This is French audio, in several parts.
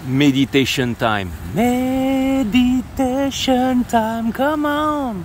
Meditation time. Meditation time, come on.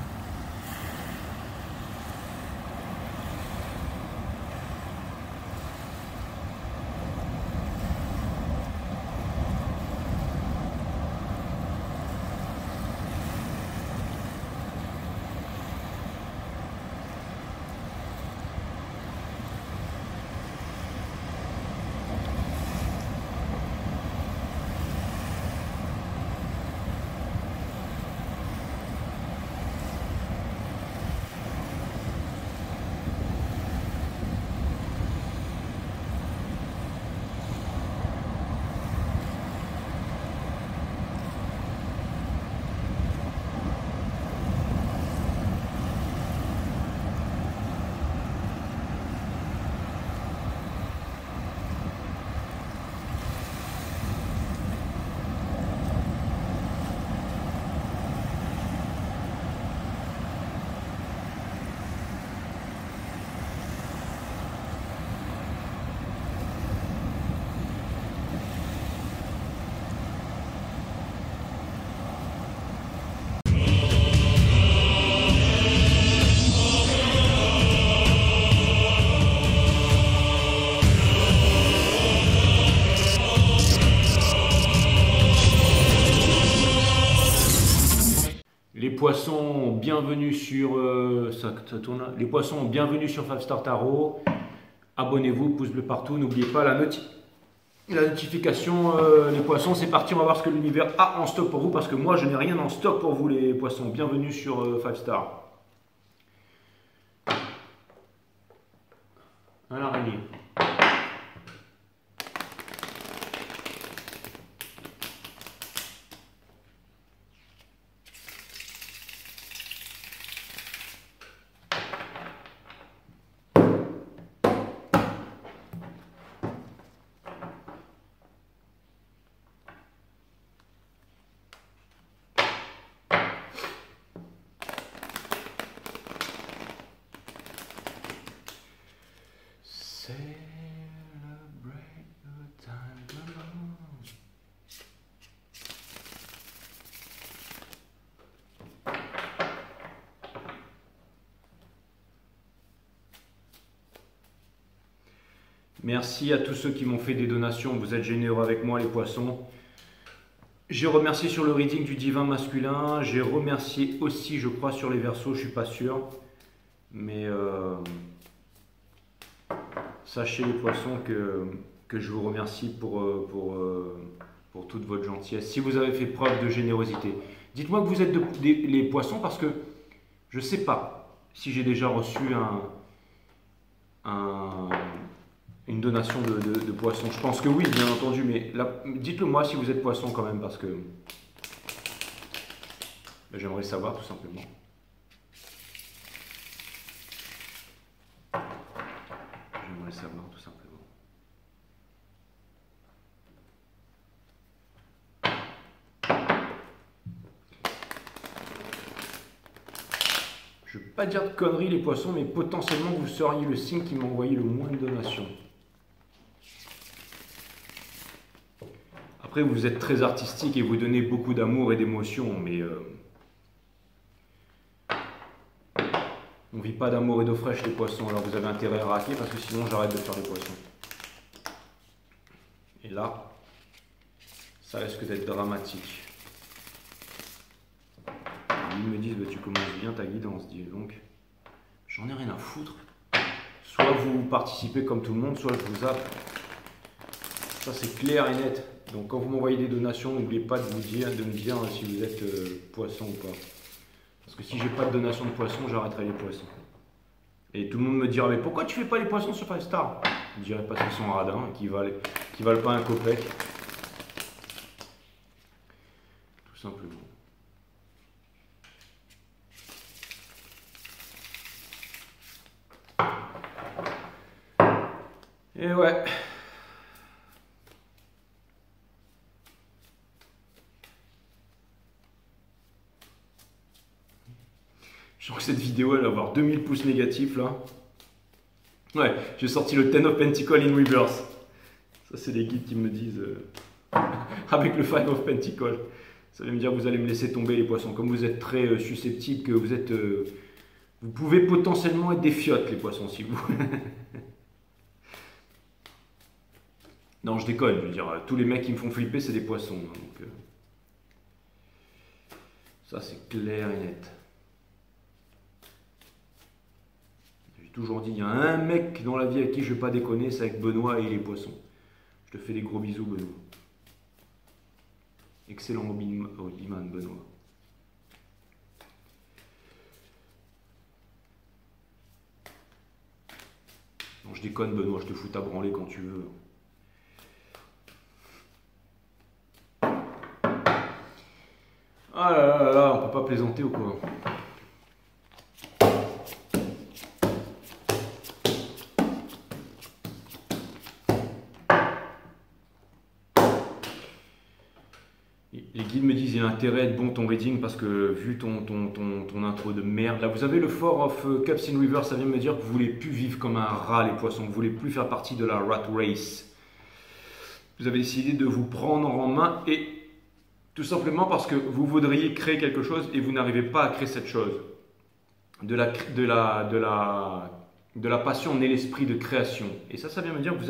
Les poissons, bienvenue sur ça tourne là. Les poissons, bienvenue sur 5 Star Tarot. Abonnez-vous, pouce bleu partout. N'oubliez pas la notification. Les poissons, c'est parti. On va voir ce que l'univers a en stock pour vous parce que moi, je n'ai rien en stock pour vous, les poissons. Bienvenue sur 5 Star. Un araignée. Celebrate the time alone. Merci à tous ceux qui m'ont fait des donations, vous êtes généreux avec moi les poissons. J'ai remercié sur le reading du divin masculin, j'ai remercié aussi je crois sur les Verseaux, je suis pas sûr. Mais sachez les poissons que je vous remercie pour toute votre gentillesse. Si vous avez fait preuve de générosité, dites-moi que vous êtes les poissons parce que je ne sais pas si j'ai déjà reçu une donation de poissons. Je pense que oui, bien entendu, mais dites-le moi si vous êtes poisson quand même parce que j'aimerais savoir tout simplement. J'aimerais savoir tout simplement. Je ne veux pas dire de conneries les poissons, mais potentiellement vous seriez le signe qui m'a envoyé le moins de donations. Après vous êtes très artistique et vous donnez beaucoup d'amour et d'émotion, mais on ne vit pas d'amour et d'eau fraîche les poissons, alors vous avez intérêt à raquer parce que sinon j'arrête de faire les poissons. Et là, ça risque d'être dramatique. Ils me disent, bah, tu commences bien ta guidance, dis donc. J'en ai rien à foutre. Soit vous participez comme tout le monde, soit je vous zappe. Ça c'est clair et net. Donc quand vous m'envoyez des donations, n'oubliez pas de me dire si vous êtes poisson ou pas. Parce que si j'ai pas de donation de poissons, j'arrêterai les poissons. Et tout le monde me dira, mais pourquoi tu fais pas les poissons sur 5 Star? Je dirais parce qu'ils sont radins, qui valent pas un copec. Tout simplement. Et ouais. Je sens que cette vidéo elle va avoir 2000 pouces négatifs là. Ouais, j'ai sorti le Ten of Pentacles in Reverse. Ça c'est les guides qui me disent avec le Five of Pentacles. Ça veut me dire que vous allez me laisser tomber les poissons. Comme vous êtes très susceptibles, que vous êtes... vous pouvez potentiellement être des fiottes les poissons si vous... Non, je déconne, je veux dire, tous les mecs qui me font flipper, c'est des poissons. Donc, ça, c'est clair et net. J'ai toujours dit, il y a un mec dans la vie avec qui je ne vais pas déconner, c'est avec Benoît et les poissons. Je te fais des gros bisous, Benoît. Excellent rugbyman, Benoît. Non, je déconne, Benoît, je te fous ta branlée quand tu veux. Ah là là là là, on peut pas plaisanter ou quoi? Les guides me disent il y a intérêt à être bon ton reading parce que vu ton intro de merde, là vous avez le Four of Cups in Reverse, ça vient me dire que vous voulez plus vivre comme un rat les poissons, vous voulez plus faire partie de la rat race. Vous avez décidé de vous prendre en main et tout simplement parce que vous voudriez créer quelque chose et vous n'arrivez pas à créer cette chose. De la passion naît l'esprit de création. Et ça vient me dire que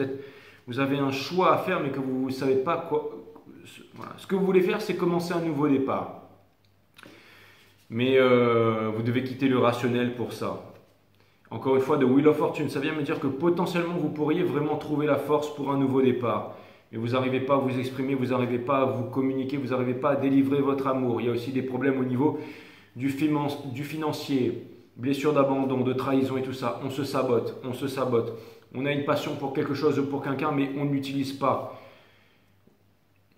vous avez un choix à faire mais que vous ne savez pas quoi. Voilà. Ce que vous voulez faire, c'est commencer un nouveau départ. Mais vous devez quitter le rationnel pour ça. Encore une fois, de Wheel of Fortune, ça vient me dire que potentiellement vous pourriez vraiment trouver la force pour un nouveau départ. Mais vous n'arrivez pas à vous exprimer, vous n'arrivez pas à vous communiquer, vous n'arrivez pas à délivrer votre amour. Il y a aussi des problèmes au niveau du financier, blessure d'abandon, de trahison et tout ça. On se sabote, on se sabote. On a une passion pour quelque chose ou pour quelqu'un, mais on ne l'utilise pas.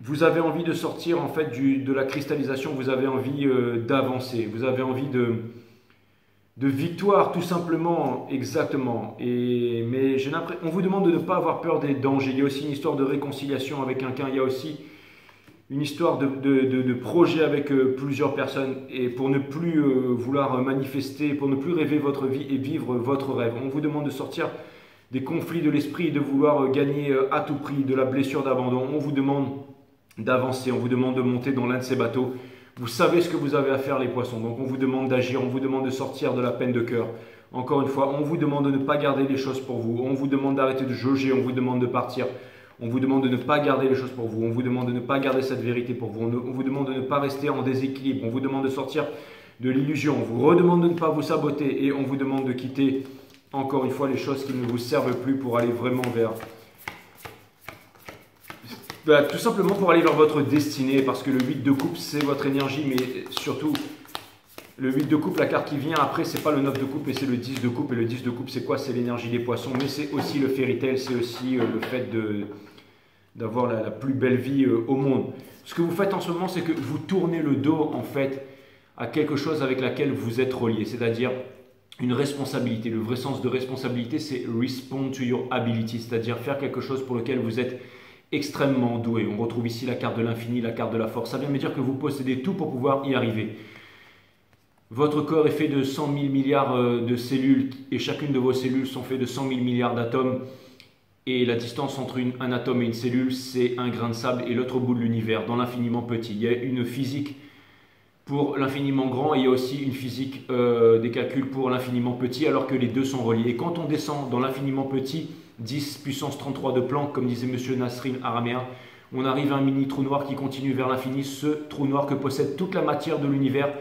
Vous avez envie de sortir en fait de la cristallisation, vous avez envie d'avancer, vous avez envie de victoire tout simplement, exactement. Mais on vous demande de ne pas avoir peur des dangers. Il y a aussi une histoire de réconciliation avec quelqu'un, il y a aussi une histoire de projet avec plusieurs personnes et pour ne plus vouloir manifester, pour ne plus rêver votre vie et vivre votre rêve. On vous demande de sortir des conflits de l'esprit, de vouloir gagner à tout prix, de la blessure d'abandon. On vous demande d'avancer, on vous demande de monter dans l'un de ces bateaux. Vous savez ce que vous avez à faire les poissons, donc on vous demande d'agir, on vous demande de sortir de la peine de cœur. Encore une fois, on vous demande de ne pas garder les choses pour vous, on vous demande d'arrêter de jauger, on vous demande de partir, on vous demande de ne pas garder les choses pour vous, on vous demande de ne pas garder cette vérité pour vous, on vous demande de ne pas rester en déséquilibre, on vous demande de sortir de l'illusion, on vous redemande de ne pas vous saboter et on vous demande de quitter encore une fois les choses qui ne vous servent plus pour aller vraiment vers... tout simplement pour aller vers votre destinée, parce que le 8 de coupe, c'est votre énergie, mais surtout, le 8 de coupe, la carte qui vient après, c'est pas le 9 de coupe, mais c'est le 10 de coupe. Et le 10 de coupe, c'est quoi? C'est l'énergie des poissons, mais c'est aussi le fairy tale, c'est aussi le fait d'avoir la plus belle vie au monde. Ce que vous faites en ce moment, c'est que vous tournez le dos, en fait, à quelque chose avec laquelle vous êtes relié, c'est-à-dire une responsabilité. Le vrai sens de responsabilité, c'est respond to your ability, c'est-à-dire faire quelque chose pour lequel vous êtes extrêmement doué. On retrouve ici la carte de l'infini, la carte de la force. Ça vient me dire que vous possédez tout pour pouvoir y arriver. Votre corps est fait de 100 000 milliards de cellules et chacune de vos cellules sont faites de 100 000 milliards d'atomes. Et la distance entre un atome et une cellule, c'est un grain de sable et l'autre bout de l'univers, dans l'infiniment petit. Il y a une physique pour l'infiniment grand et il y a aussi une physique des calculs pour l'infiniment petit, alors que les deux sont reliés. Et quand on descend dans l'infiniment petit, 10 puissance 33 de Planck, comme disait M. Nasrin Araméa, on arrive à un mini trou noir qui continue vers l'infini, ce trou noir que possède toute la matière de l'univers.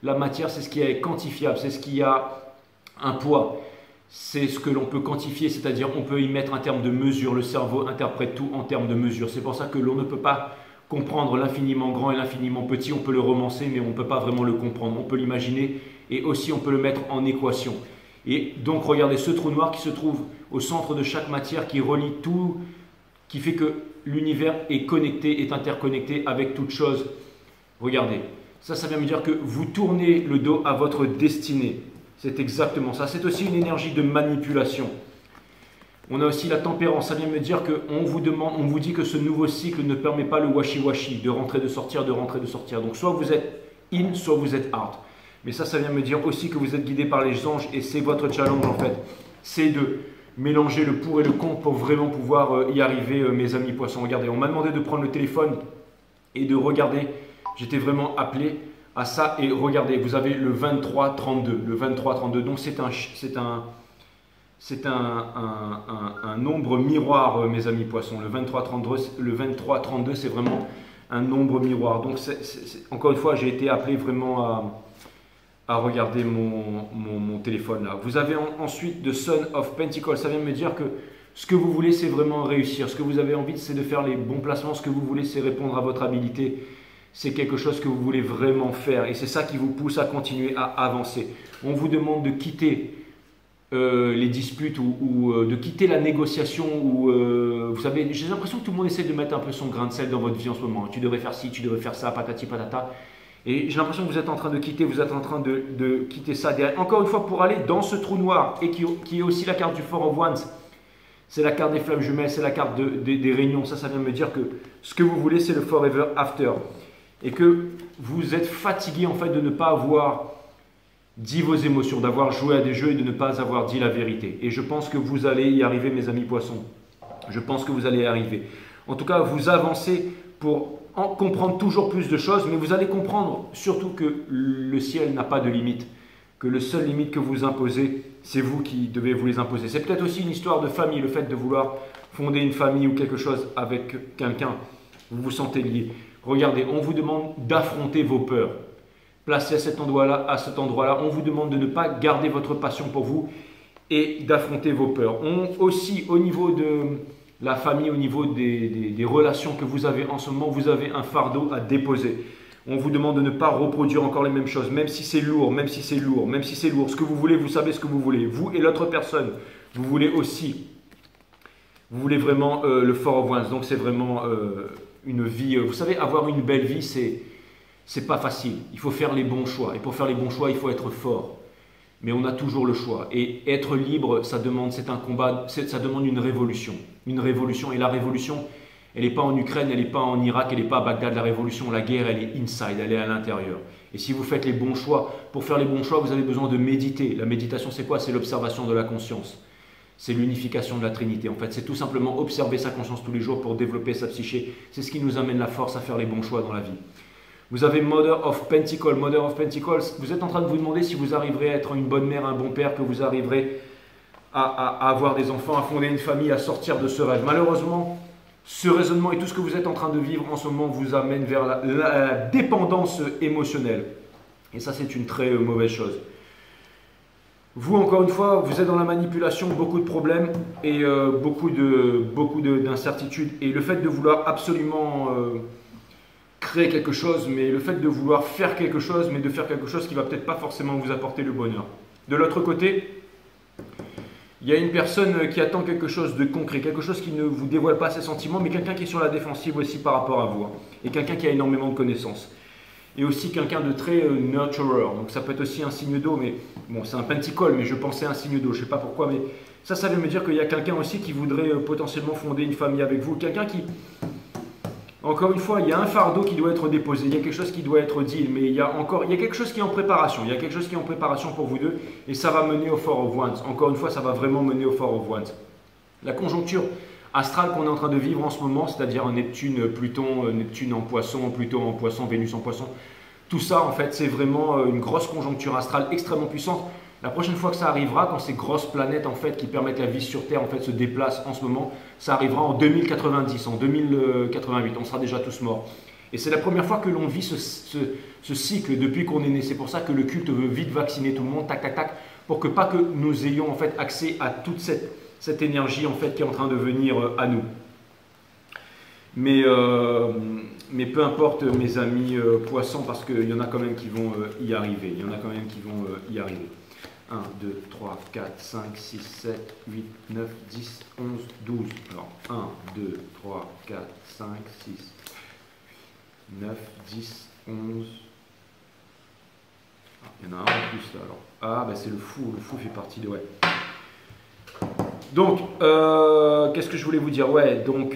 La matière, c'est ce qui est quantifiable, c'est ce qui a un poids, c'est ce que l'on peut quantifier, c'est-à-dire on peut y mettre un terme de mesure. Le cerveau interprète tout en termes de mesure. C'est pour ça que l'on ne peut pas comprendre l'infiniment grand et l'infiniment petit. On peut le romancer, mais on ne peut pas vraiment le comprendre. On peut l'imaginer et aussi on peut le mettre en équation. Et donc regardez ce trou noir qui se trouve au centre de chaque matière, qui relie tout, qui fait que l'univers est connecté, est interconnecté avec toute chose. Regardez, ça vient me dire que vous tournez le dos à votre destinée. C'est exactement ça. C'est aussi une énergie de manipulation. On a aussi la tempérance. Ça vient me dire qu'on vous demande, on vous dit que ce nouveau cycle ne permet pas le washi-washi, de rentrer, de sortir, de rentrer, de sortir. Donc soit vous êtes in, soit vous êtes out. Mais ça vient me dire aussi que vous êtes guidé par les anges et c'est votre challenge en fait. C'est de mélanger le pour et le contre pour vraiment pouvoir y arriver, mes amis poissons. Regardez, on m'a demandé de prendre le téléphone et de regarder. J'étais vraiment appelé à ça. Et regardez, vous avez le 23-32. Le 23-32, donc c'est un nombre miroir, mes amis poissons. Le 23-32, c'est vraiment un nombre miroir. Donc, encore une fois, j'ai été appelé vraiment à regarder mon téléphone là. Vous avez ensuite The Son of Pentacles. Ça vient me dire que ce que vous voulez, c'est vraiment réussir. Ce que vous avez envie, c'est de faire les bons placements. Ce que vous voulez, c'est répondre à votre habilité. C'est quelque chose que vous voulez vraiment faire. Et c'est ça qui vous pousse à continuer à avancer. On vous demande de quitter les disputes ou de quitter la négociation. Vous savez, j'ai l'impression que tout le monde essaie de mettre un peu son grain de sel dans votre vie en ce moment. Tu devrais faire ci, tu devrais faire ça, patati patata. Et j'ai l'impression que vous êtes en train de quitter, vous êtes en train de quitter ça derrière. Encore une fois, pour aller dans ce trou noir, et qui est aussi la carte du Four of Wands. C'est la carte des flammes jumelles, c'est la carte des réunions. Ça vient me dire que ce que vous voulez, c'est le Forever After. Et que vous êtes fatigué en fait de ne pas avoir dit vos émotions, d'avoir joué à des jeux et de ne pas avoir dit la vérité. Et je pense que vous allez y arriver, mes amis poissons. Je pense que vous allez y arriver. En tout cas, vous avancez pour comprendre toujours plus de choses, mais vous allez comprendre surtout que le ciel n'a pas de limite. Que le seul limite que vous imposez, c'est vous qui devez vous les imposer. C'est peut-être aussi une histoire de famille, le fait de vouloir fonder une famille ou quelque chose avec quelqu'un. Vous vous sentez lié. Regardez, on vous demande d'affronter vos peurs. Placé à cet endroit-là, on vous demande de ne pas garder votre passion pour vous et d'affronter vos peurs. Aussi, au niveau de la famille, au niveau des relations que vous avez en ce moment, vous avez un fardeau à déposer. On vous demande de ne pas reproduire encore les mêmes choses, même si c'est lourd, même si c'est lourd, même si c'est lourd. Ce que vous voulez, vous savez ce que vous voulez. Vous et l'autre personne, vous voulez aussi. Vous voulez vraiment le Four of Wands. Donc c'est vraiment une vie. Vous savez, avoir une belle vie, c'est pas facile. Il faut faire les bons choix. Et pour faire les bons choix, il faut être fort. Mais on a toujours le choix. Et être libre, c'est un combat, ça demande une révolution. Une révolution. Et la révolution, elle n'est pas en Ukraine, elle n'est pas en Irak, elle n'est pas à Bagdad. La révolution, la guerre, elle est inside, elle est à l'intérieur. Et si vous faites les bons choix, pour faire les bons choix, vous avez besoin de méditer. La méditation, c'est quoi? C'est l'observation de la conscience. C'est l'unification de la Trinité. En fait, c'est tout simplement observer sa conscience tous les jours pour développer sa psyché. C'est ce qui nous amène la force à faire les bons choix dans la vie. Vous avez Mother of Pentacles. Mother of Pentacles, vous êtes en train de vous demander si vous arriverez à être une bonne mère, un bon père, que vous arriverez à avoir des enfants, à fonder une famille, à sortir de ce rêve. Malheureusement, ce raisonnement et tout ce que vous êtes en train de vivre en ce moment vous amène vers la dépendance émotionnelle. Et ça, c'est une très mauvaise chose. Vous, encore une fois, vous êtes dans la manipulation, beaucoup de problèmes et beaucoup d'incertitudes. Et le fait de vouloir absolument créer quelque chose, mais le fait de vouloir faire quelque chose, mais de faire quelque chose qui ne va peut-être pas forcément vous apporter le bonheur. De l'autre côté, il y a une personne qui attend quelque chose de concret, quelque chose qui ne vous dévoile pas ses sentiments, mais quelqu'un qui est sur la défensive aussi par rapport à vous. Et quelqu'un qui a énormément de connaissances. Et aussi quelqu'un de très nurturer. Donc ça peut être aussi un signe d'eau, mais bon, c'est un pentacle, mais je pensais à un signe d'eau, je ne sais pas pourquoi, mais ça veut me dire qu'il y a quelqu'un aussi qui voudrait potentiellement fonder une famille avec vous. Quelqu'un qui, encore une fois, il y a un fardeau qui doit être déposé, il y a quelque chose qui doit être dit, mais il y a quelque chose qui est en préparation, il y a quelque chose qui est en préparation pour vous deux, et ça va mener au Four of Wands. Encore une fois, ça va vraiment mener au Four of Wands. La conjoncture astrale qu'on est en train de vivre en ce moment, c'est-à-dire Neptune, Pluton, Neptune en poisson, Pluton en poisson, Vénus en poisson, tout ça en fait c'est vraiment une grosse conjoncture astrale extrêmement puissante. La prochaine fois que ça arrivera, quand ces grosses planètes en fait qui permettent la vie sur Terre en fait se déplacent en ce moment, ça arrivera en 2090, en 2088, on sera déjà tous morts. Et c'est la première fois que l'on vit ce cycle depuis qu'on est né. C'est pour ça que le culte veut vite vacciner tout le monde, tac tac tac, pour que pas que nous ayons en fait accès à toute cette énergie en fait qui est en train de venir à nous. Mais peu importe mes amis poissons, parce qu'il y en a quand même qui vont y arriver. Il y en a quand même qui vont y arriver. 1, 2, 3, 4, 5, 6, 7, 8, 9, 10, 11, 12. Alors 1, 2, 3, 4, 5, 6, 9, 10, 11. Ah, il y en a un en plus là alors. Ah ben c'est le fou fait partie de... Ouais. Donc, qu'est-ce que je voulais vous dire? Ouais, donc,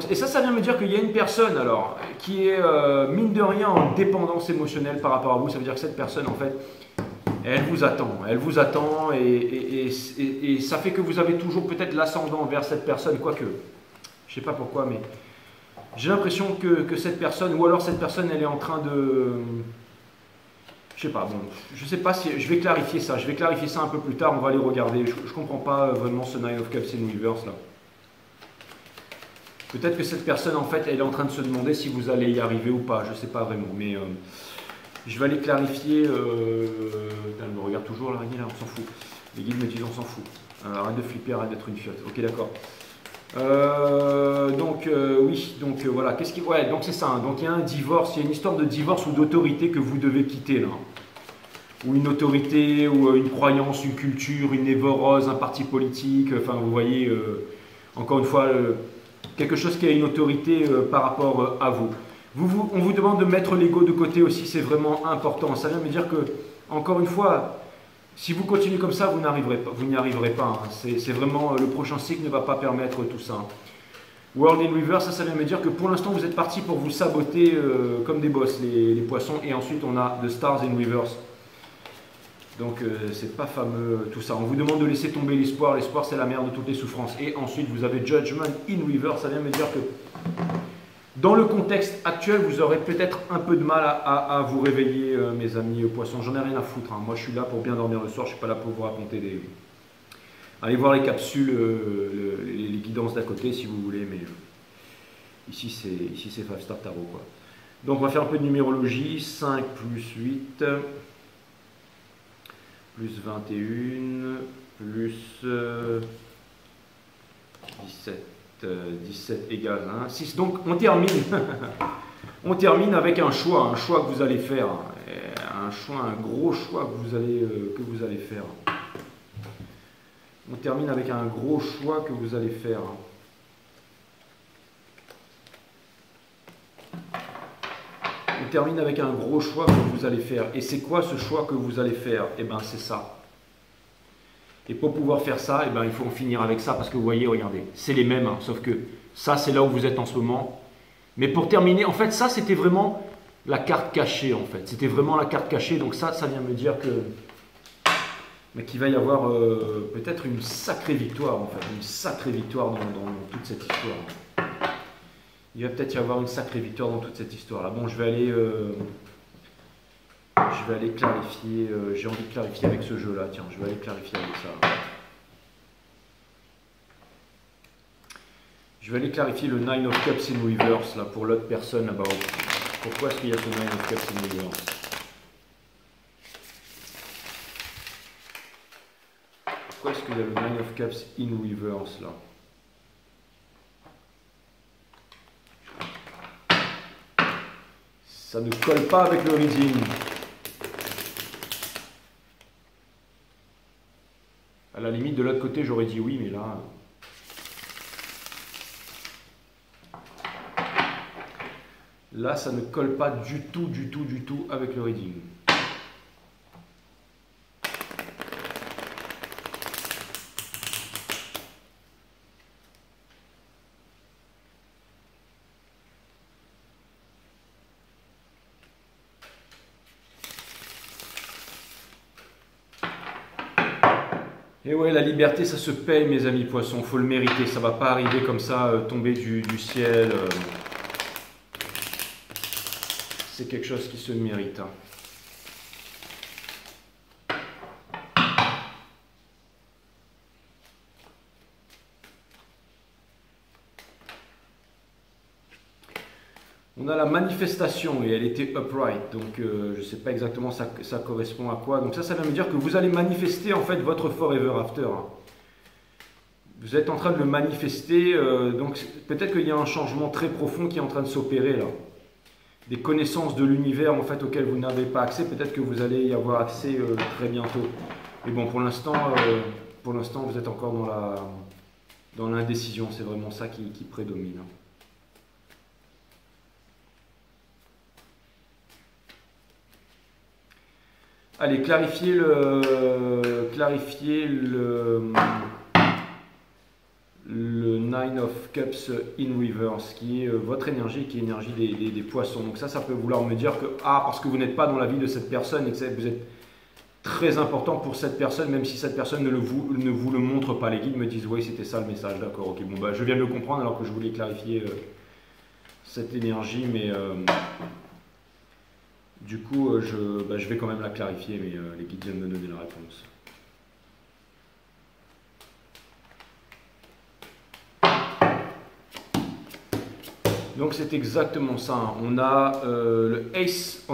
et ça vient me dire qu'il y a une personne, alors, qui est, mine de rien, en dépendance émotionnelle par rapport à vous. Ça veut dire que cette personne, en fait, elle vous attend, et ça fait que vous avez toujours peut-être l'ascendant vers cette personne, quoique, je ne sais pas pourquoi, mais J'ai l'impression que cette personne, ou alors cette personne, elle est en train de... Je sais pas, bon, je sais pas si... Je vais clarifier ça un peu plus tard, on va aller regarder. Je comprends pas vraiment ce Nine of Cups in Reverse là. Peut-être que cette personne, en fait, elle est en train de se demander si vous allez y arriver ou pas, je sais pas vraiment, mais... je vais aller clarifier... elle me regarde toujours la règle là, on s'en fout. Les guides me disent on s'en fout. Arrête de flipper, arrête d'être une fiotte. Ok, d'accord. Oui, donc voilà, qu'est-ce qui... Ouais, donc c'est ça, hein. Donc il y a un divorce, il y a une histoire de divorce ou d'autorité que vous devez quitter là. Ou une autorité, ou une croyance, une culture, une névorose, un parti politique, enfin vous voyez, encore une fois, quelque chose qui a une autorité par rapport à vous. On vous demande de mettre l'ego de côté aussi, c'est vraiment important. Ça vient me dire que, encore une fois, si vous continuez comme ça, vous n'y arriverez pas. Hein. C'est vraiment, le prochain cycle ne va pas permettre tout ça. World in Reverse, ça vient me dire que pour l'instant, vous êtes parti pour vous saboter comme des boss, les poissons. Et ensuite, on a The Stars in Reverse. Donc, c'est pas fameux tout ça. On vous demande de laisser tomber l'espoir. L'espoir, c'est la mère de toutes les souffrances. Et ensuite, vous avez Judgment in Reverse. Ça vient me dire que dans le contexte actuel, vous aurez peut-être un peu de mal à vous réveiller, mes amis poissons. J'en ai rien à foutre. Hein. Moi, je suis là pour bien dormir le soir. Je ne suis pas là pour vous raconter des... Allez voir les capsules, les guidances d'à côté, si vous voulez. Mais ici, c'est 5 Star Tarot, quoi. Donc, on va faire un peu de numérologie. 5 plus 8, plus 21, plus 17. 17 égale 1, 6. Donc on termine, on termine avec un choix que vous allez faire, un gros choix que vous allez faire. On termine avec un gros choix que vous allez faire. On termine avec un gros choix que vous allez faire. Et c'est quoi ce choix que vous allez faire? Eh bien c'est ça. Et pour pouvoir faire ça, eh ben, il faut en finir avec ça parce que vous voyez, regardez, c'est les mêmes, hein, sauf que ça, c'est là où vous êtes en ce moment. Mais pour terminer, en fait, ça, c'était vraiment la carte cachée, en fait. C'était vraiment la carte cachée, donc ça vient me dire qu'il va y avoir peut-être une sacrée victoire, en fait, une sacrée victoire dans toute cette histoire. Il va peut-être y avoir une sacrée victoire dans toute cette histoire-là. Bon, je vais aller clarifier, j'ai envie de clarifier avec ce jeu-là, tiens, je vais aller clarifier avec ça. Je vais aller clarifier le Nine of Cups in Reverse, là, pour l'autre personne là-bas. Pourquoi est-ce qu'il y a ce Nine of Cups in Reverse? Pourquoi est-ce qu'il y a le Nine of Cups in Reverse, là? Ça ne colle pas avec le reading. À la limite, de l'autre côté, j'aurais dit oui, mais là... Là, ça ne colle pas du tout avec le reading. Et ouais, la liberté, ça se paye, mes amis poissons. Il faut le mériter. Ça ne va pas arriver comme ça, tomber du ciel. C'est quelque chose qui se mérite. Hein. On a la manifestation et elle était upright, donc je ne sais pas exactement ça correspond à quoi. Donc ça veut me dire que vous allez manifester en fait votre forever after. Hein. Vous êtes en train de le manifester, donc peut-être qu'il y a un changement très profond qui est en train de s'opérer là. Des connaissances de l'univers en fait auxquelles vous n'avez pas accès, peut-être que vous allez y avoir accès très bientôt. Mais bon, pour l'instant, vous êtes encore dans l'indécision, c'est vraiment ça qui prédomine. Hein. Allez, clarifier le Nine of Cups in Reverse, qui est votre énergie, qui est l'énergie des poissons. Donc ça peut vouloir me dire que, parce que vous n'êtes pas dans la vie de cette personne et que vous êtes très important pour cette personne, même si cette personne ne vous le montre pas. Les guides me disent, oui, c'était ça le message, d'accord, ok, bon, bah, je viens de le comprendre alors que je voulais clarifier cette énergie, mais du coup, je vais quand même la clarifier, mais les guides viennent me donner la réponse. Donc c'est exactement ça. Hein. On a le Ace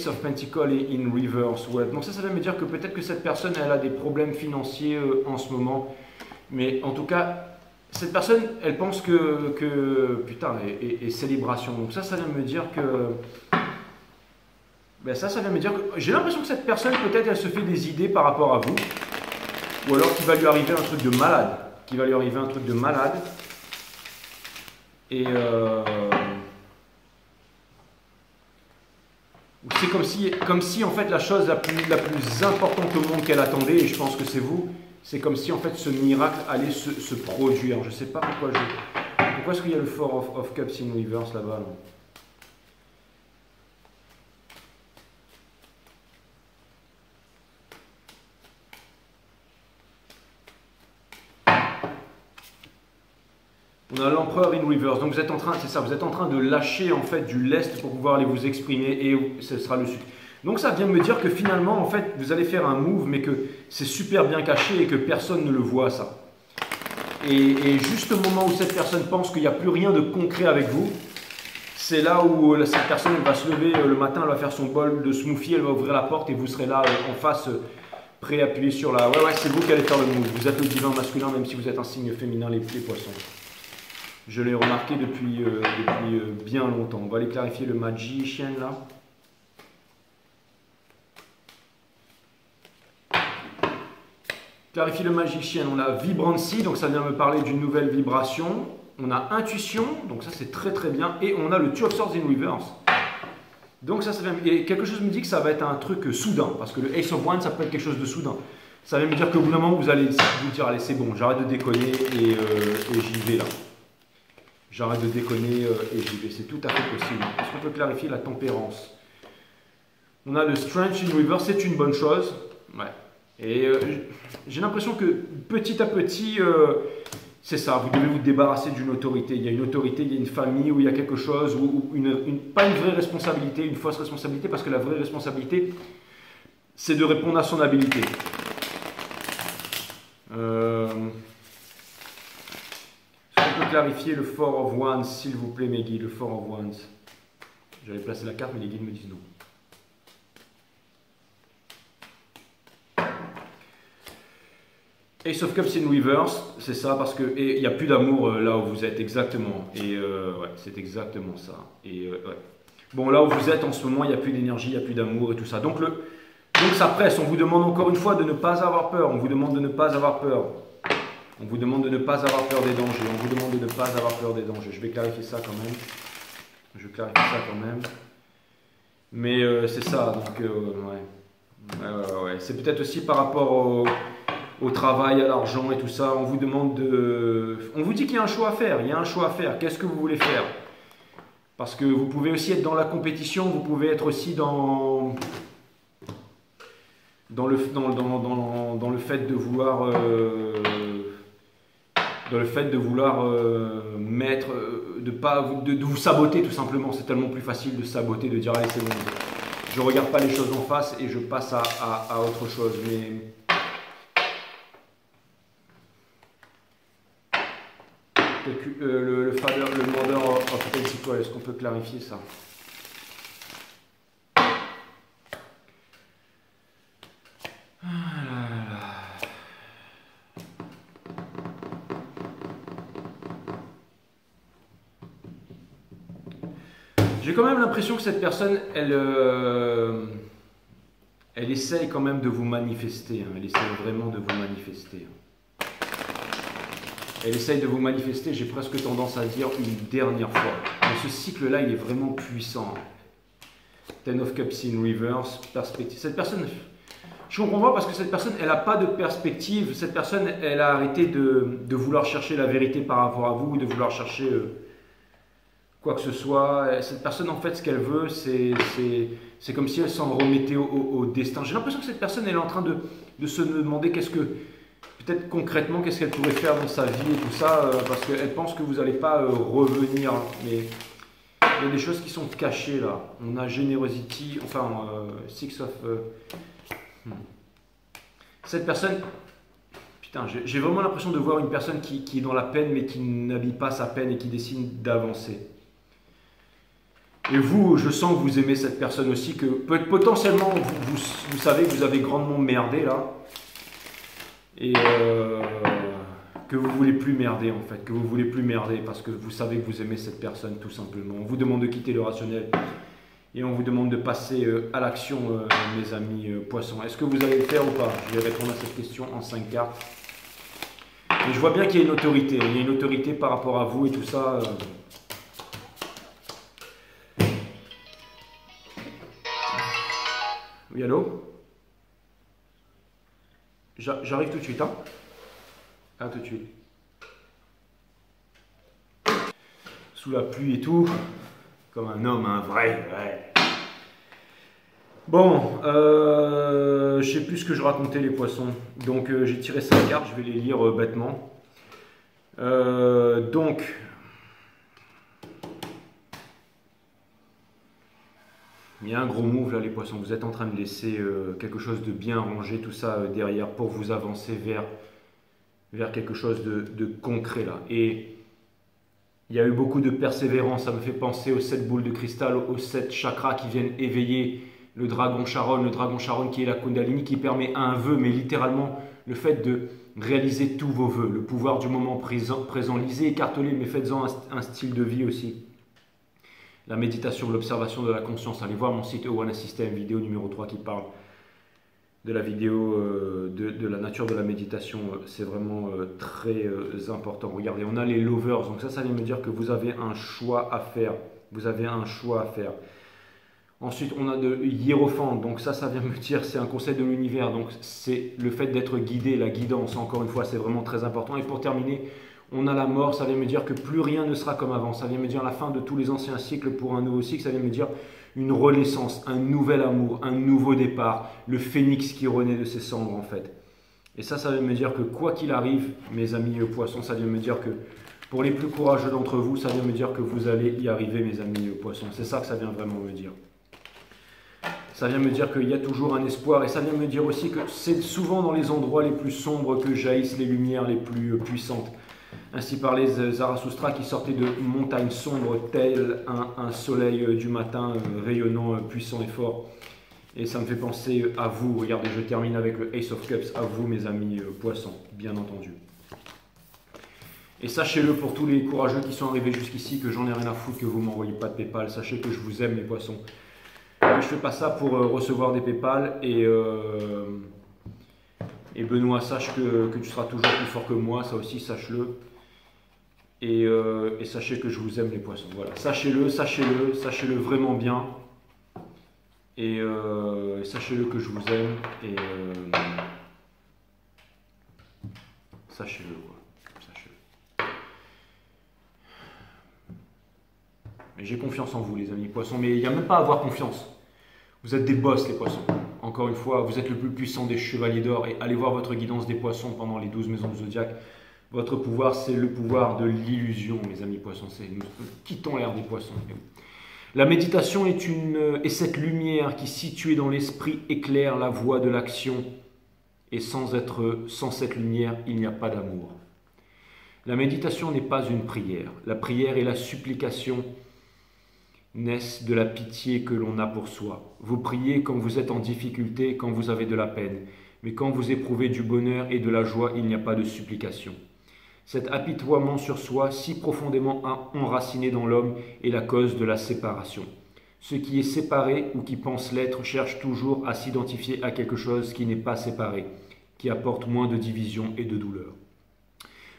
of Pentacles in reverse. Ouais. Donc ça veut me dire que peut-être que cette personne elle a des problèmes financiers en ce moment. Mais en tout cas, cette personne, elle pense que putain, et célébration. Donc ça vient me dire que ben ça vient me dire que j'ai l'impression que cette personne peut-être elle se fait des idées par rapport à vous, ou alors qu'il va lui arriver un truc de malade. Et c'est comme si en fait la chose la plus importante au monde qu'elle attendait, et je pense que c'est vous, c'est comme si en fait ce miracle allait se produire. Je sais pas pourquoi est-ce qu'il y a le Four of Cups in reverse là-bas là. On a l'empereur in reverse, donc vous êtes en train de lâcher en fait du lest pour pouvoir aller vous exprimer et ce sera le sucre. Donc ça vient me dire que finalement en fait vous allez faire un move mais que c'est super bien caché et que personne ne le voit ça. Et juste au moment où cette personne pense qu'il n'y a plus rien de concret avec vous, c'est là où cette personne va se lever le matin, elle va faire son bol de smoothie, elle va ouvrir la porte et vous serez là en face prêt à appuyer sur la... Ouais, c'est vous qui allez faire le move, vous êtes le divin masculin même si vous êtes un signe féminin les poissons. Je l'ai remarqué depuis bien longtemps. On va aller clarifier le Magician là. Clarifier le Magician. On a Vibrancy, donc ça vient me parler d'une nouvelle vibration. On a Intuition, donc ça c'est très très bien. Et on a le Two of Swords in Reverse. Donc ça vient... Et quelque chose me dit que ça va être un truc soudain. Parce que le Ace of Wands, ça peut être quelque chose de soudain. Ça vient me dire qu'au bout d'un moment, vous allez vous dire, allez c'est bon, j'arrête de déconner et j'y vais là. J'arrête de déconner et j'y vais. C'est tout à fait possible. Est-ce qu'on peut clarifier la tempérance? On a le Strength in Reverse, c'est une bonne chose. Ouais. Et j'ai l'impression que petit à petit, c'est ça, vous devez vous débarrasser d'une autorité. Il y a une autorité, il y a une famille, où il y a quelque chose, ou pas une vraie responsabilité, une fausse responsabilité, parce que la vraie responsabilité, c'est de répondre à son habilité. On peut clarifier le Four of Wands, s'il vous plaît, mes guides, le Four of Wands. J'allais placer la carte, mais les guides me disent non. Ace of Cups in reverse, c'est ça, parce que il n'y a plus d'amour là où vous êtes, exactement. Et ouais, c'est exactement ça. Et ouais. Bon, là où vous êtes en ce moment, il n'y a plus d'énergie, il n'y a plus d'amour et tout ça. Donc ça presse, on vous demande encore une fois de ne pas avoir peur, on vous demande de ne pas avoir peur. On vous demande de ne pas avoir peur des dangers. On vous demande de ne pas avoir peur des dangers. Je vais clarifier ça quand même. Je clarifie ça quand même. Mais c'est ça. Donc, ouais. C'est peut-être aussi par rapport au travail, à l'argent et tout ça. On vous demande de... On vous dit qu'il y a un choix à faire. Il y a un choix à faire. Qu'est-ce que vous voulez faire? Parce que vous pouvez aussi être dans la compétition. Vous pouvez être aussi dans le fait de vouloir... dans le fait de vouloir de vous saboter tout simplement. C'est tellement plus facile de saboter, de dire allez c'est bon, je regarde pas les choses en face et je passe à autre chose. Mais le Mother of Pentacles, est-ce qu'on peut clarifier ça? J'ai quand même l'impression que cette personne, elle essaye quand même de vous manifester. Hein. Elle essaye vraiment de vous manifester. Elle essaye de vous manifester, j'ai presque tendance à dire une dernière fois. Mais ce cycle-là, il est vraiment puissant. Ten of Cups in reverse, perspective. Cette personne, je comprends pas parce que cette personne, elle n'a pas de perspective. Cette personne, elle a arrêté de vouloir chercher la vérité par rapport à vous, de vouloir chercher... quoi que ce soit. Cette personne, en fait, ce qu'elle veut, c'est comme si elle s'en remettait au destin. J'ai l'impression que cette personne, elle est en train de se demander peut-être concrètement, qu'est-ce qu'elle pourrait faire dans sa vie et tout ça, parce qu'elle pense que vous n'allez pas revenir. Mais il y a des choses qui sont cachées là. On a Generosity, enfin Six of... Cette personne... Putain, j'ai vraiment l'impression de voir une personne qui est dans la peine mais qui n'habille pas sa peine et qui décide d'avancer. Et vous, je sens que vous aimez cette personne aussi, que potentiellement vous savez que vous avez grandement merdé là. Et que vous voulez plus merder en fait, que vous voulez plus merder parce que vous savez que vous aimez cette personne tout simplement. On vous demande de quitter le rationnel et on vous demande de passer à l'action, mes amis poissons. Est-ce que vous allez le faire ou pas? Je vais répondre à cette question en 5 cartes. Et je vois bien qu'il y a une autorité, il y a une autorité par rapport à vous et tout ça. Oui, allô? J'arrive tout de suite, hein? À tout de suite. Sous la pluie et tout, comme un homme, un vrai. Bon, je sais plus ce que je racontais les poissons. Donc j'ai tiré 5 cartes, je vais les lire bêtement. Donc, il y a un gros move là les poissons. Vous êtes en train de laisser quelque chose de bien rangé, tout ça derrière pour vous avancer vers quelque chose de concret là. Et il y a eu beaucoup de persévérance. Ça me fait penser aux 7 boules de cristal, aux 7 chakras qui viennent éveiller le dragon Charon qui est la Kundalini, qui permet un vœu, mais littéralement le fait de réaliser tous vos vœux, le pouvoir du moment présent. Lisez, écartelez, mais faites-en un style de vie aussi. La méditation, l'observation de la conscience. Allez voir mon site Owana System, vidéo numéro 3 qui parle de la vidéo, de la nature de la méditation. C'est vraiment très important. Regardez, on a les lovers, donc ça vient me dire que vous avez un choix à faire. Vous avez un choix à faire. Ensuite, on a de hiérophant, donc ça vient me dire, c'est un conseil de l'univers, donc c'est le fait d'être guidé, la guidance, encore une fois, c'est vraiment très important. Et pour terminer, on a la mort, ça vient me dire que plus rien ne sera comme avant, ça vient me dire la fin de tous les anciens cycles pour un nouveau cycle, ça vient me dire une renaissance, un nouvel amour, un nouveau départ, le phénix qui renaît de ses cendres en fait. Et ça vient me dire que quoi qu'il arrive, mes amis poissons, ça vient me dire que pour les plus courageux d'entre vous, ça vient me dire que vous allez y arriver, mes amis poissons, c'est ça que ça vient vraiment me dire. Ça vient me dire qu'il y a toujours un espoir et ça vient me dire aussi que c'est souvent dans les endroits les plus sombres que jaillissent les lumières les plus puissantes. Ainsi parlait Zarathustra qui sortait de montagnes sombres tel un soleil du matin rayonnant, puissant et fort. Et ça me fait penser à vous. Regardez, je termine avec le Ace of Cups, à vous mes amis poissons, bien entendu. Et sachez-le pour tous les courageux qui sont arrivés jusqu'ici, que j'en ai rien à foutre que vous ne m'envoyez pas de Paypal. Sachez que je vous aime mes poissons. Je ne fais pas ça pour recevoir des Paypal et Benoît, sache que tu seras toujours plus fort que moi, ça aussi sache-le. Et sachez que je vous aime les poissons, voilà. Sachez-le vraiment bien. Et sachez-le que je vous aime et sachez-le quoi. Sachez-le. Mais j'ai confiance en vous les amis poissons, mais il n'y a même pas à avoir confiance. Vous êtes des boss les poissons. Encore une fois, vous êtes le plus puissant des chevaliers d'or et allez voir votre guidance des poissons pendant les 12 maisons du zodiaque. Votre pouvoir, c'est le pouvoir de l'illusion, mes amis poissons. Nous quittons l'ère des poissons. La méditation est cette lumière qui, située dans l'esprit, éclaire la voie de l'action. Et sans cette lumière, il n'y a pas d'amour. La méditation n'est pas une prière. La prière et la supplication naissent de la pitié que l'on a pour soi. Vous priez quand vous êtes en difficulté, quand vous avez de la peine. Mais quand vous éprouvez du bonheur et de la joie, il n'y a pas de supplication. Cet apitoiement sur soi, si profondément enraciné dans l'homme, est la cause de la séparation. Ce qui est séparé ou qui pense l'être cherche toujours à s'identifier à quelque chose qui n'est pas séparé, qui apporte moins de division et de douleur.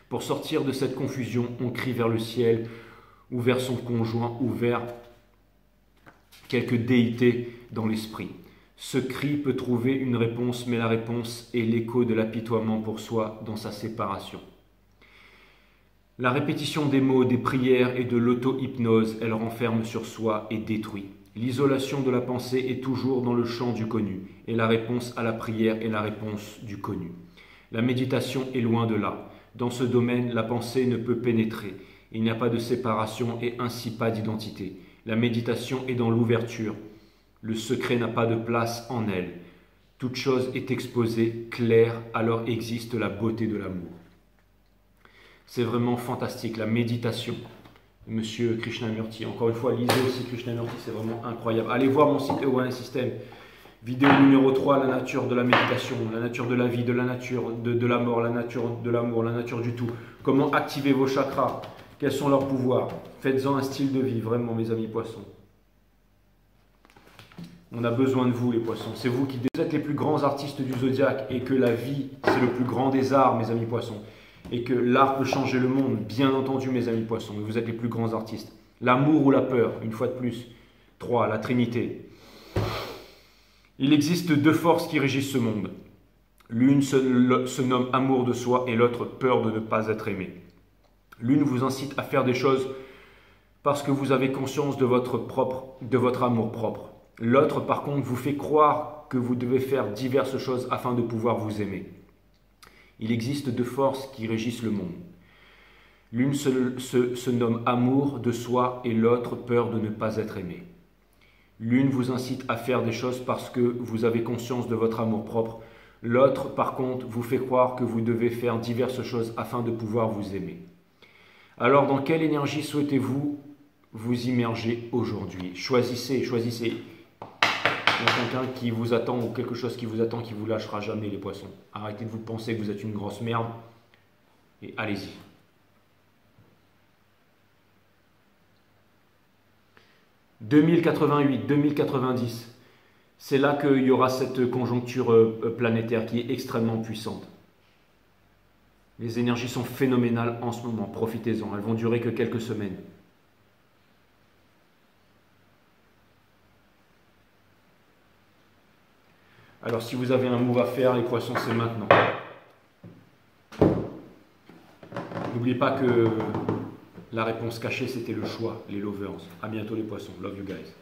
Pour sortir de cette confusion, on crie vers le ciel, ou vers son conjoint, ou vers quelque déité dans l'esprit. Ce cri peut trouver une réponse, mais la réponse est l'écho de l'apitoiement pour soi dans sa séparation. La répétition des mots, des prières et de l'auto-hypnose, elle renferme sur soi et détruit. L'isolation de la pensée est toujours dans le champ du connu, et la réponse à la prière est la réponse du connu. La méditation est loin de là. Dans ce domaine, la pensée ne peut pénétrer. Il n'y a pas de séparation et ainsi pas d'identité. La méditation est dans l'ouverture. Le secret n'a pas de place en elle. Toute chose est exposée, claire, alors existe la beauté de l'amour. C'est vraiment fantastique, la méditation. Monsieur Krishnamurti, encore une fois, lisez aussi Krishnamurti, c'est vraiment incroyable. Allez voir mon site E1 System, vidéo numéro 3, la nature de la méditation, la nature de la vie, de la nature, de la mort, la nature de l'amour, la nature du tout. Comment activer vos chakras, quels sont leurs pouvoirs. Faites-en un style de vie, vraiment mes amis poissons. On a besoin de vous les poissons, c'est vous qui êtes les plus grands artistes du zodiaque et que la vie c'est le plus grand des arts mes amis poissons. Et que l'art peut changer le monde, bien entendu mes amis poissons, vous êtes les plus grands artistes. L'amour ou la peur, une fois de plus. 3. La Trinité. Il existe deux forces qui régissent ce monde. L'une se nomme amour de soi et l'autre peur de ne pas être aimé. L'une vous incite à faire des choses parce que vous avez conscience de votre amour propre. L'autre par contre vous fait croire que vous devez faire diverses choses afin de pouvoir vous aimer. Il existe deux forces qui régissent le monde. L'une se nomme amour de soi et l'autre peur de ne pas être aimé. L'une vous incite à faire des choses parce que vous avez conscience de votre amour propre. L'autre, par contre, vous fait croire que vous devez faire diverses choses afin de pouvoir vous aimer. Alors, dans quelle énergie souhaitez-vous vous immerger aujourd'hui? Choisissez. Il y a quelqu'un qui vous attend ou quelque chose qui vous attend qui vous lâchera jamais les poissons. Arrêtez de vous penser que vous êtes une grosse merde et allez-y. « 2088, 2090, c'est là qu'il y aura cette conjoncture planétaire qui est extrêmement puissante. Les énergies sont phénoménales en ce moment, profitez-en, elles vont durer que quelques semaines. Alors si vous avez un move à faire, les poissons, c'est maintenant. N'oubliez pas que la réponse cachée, c'était le choix, les lovers. À bientôt les poissons. Love you guys.